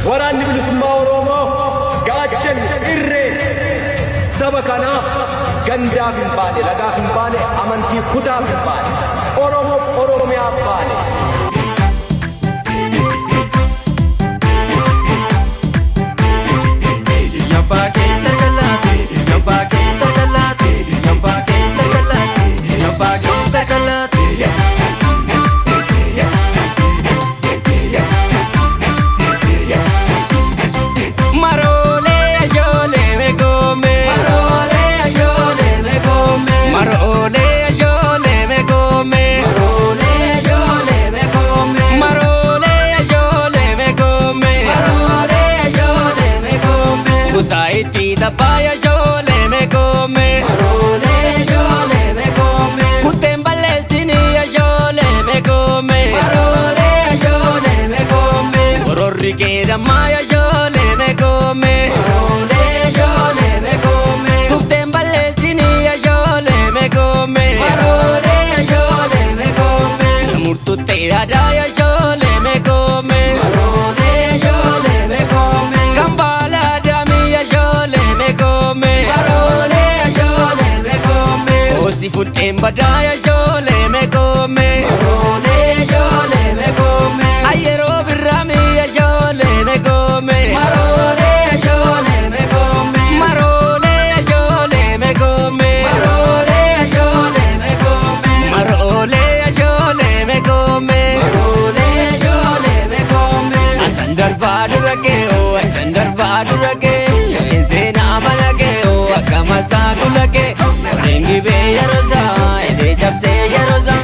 waraanni bilisummaa Oromoo gaachan irree saba kanaa gandaaf hin baane, lagaaf hin baane, amantii kutaaf hin baane, Oromiyaaf baane. Baya jole me come, marole jole me come, kutem balesini jole me come, marole jole me come, ororri ke maya jole me come, marole jole me come, kutem balesini jole me come, marole jole me come, murtu te daya jole me come, marole jole me come, kambala damiya jole me come, marole jole me come, osi futem badaya jole me come, marole jole me come, ayero biramiya jole me come, marole jole me come, marole jole me come, marole jole me come, marole jole me come, marole jole me come, asandar badurake o asandar badurake insena malake o akamata kulake rengi be yaroza ele japse yaroza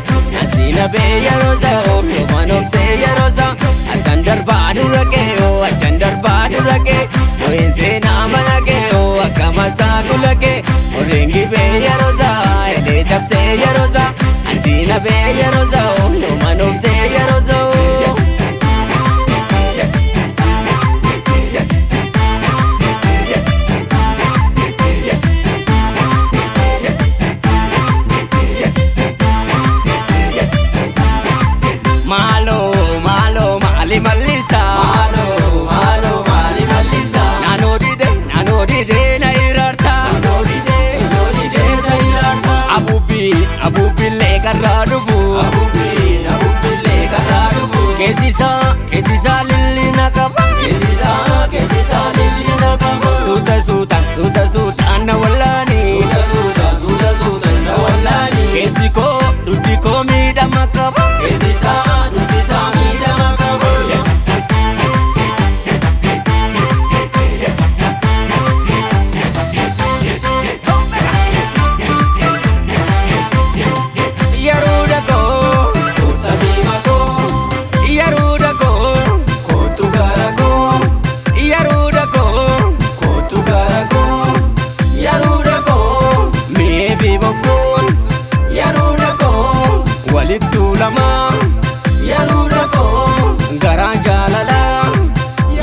asina be yaroza o manom se yaroza asandar badurake o asandar badurake insena malake o akamata kulake rengi be yaroza ele japse yaroza asina be yaroza o manom se yaroza. Malisa, malo mali malisa, nano dide na irarsa, sori de sa irasa, abubi le karadufu, abubi le karadufu, kesisa lili nakaba, kesisa lili nakaba, suta na walani, suda na walani, kesiko dudiko mida makaba, kesisa dudisa mida makaba. Walittu lama yaruda ko garan jalala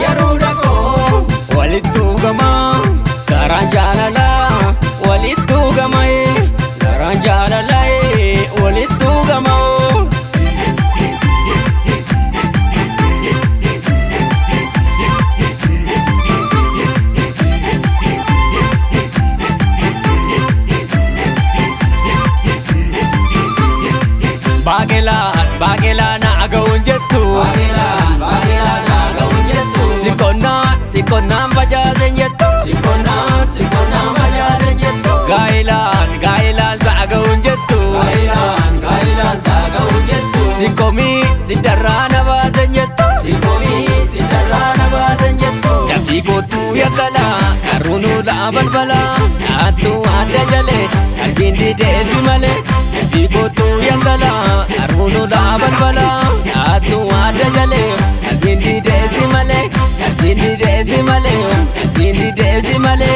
yaruda ko walittu gama garan jalala walittu gamai garan jalala walittu gama Bagela na agawin jettu bagela na gawin jettu sikonna bajazen jettu sikonna bajazen jettu gailan sa agawin jettu gailan sa gawin jettu sikomi sidarana bazen jettu sidarana bazen jettu dafi gotu yakala karunu la balbala atu ada jale agindi desi male dafi gotu yakala karunu la balbala atu ada jale agindi desi male agindi desi male agindi desi male.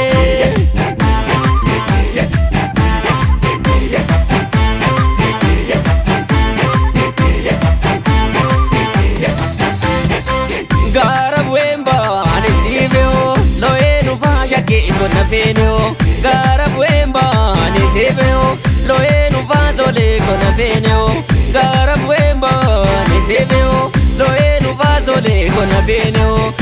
Gara buemba ni sebeo loenu vazole kona veneo gara buemba ni sebeo loenu vazole kona veneo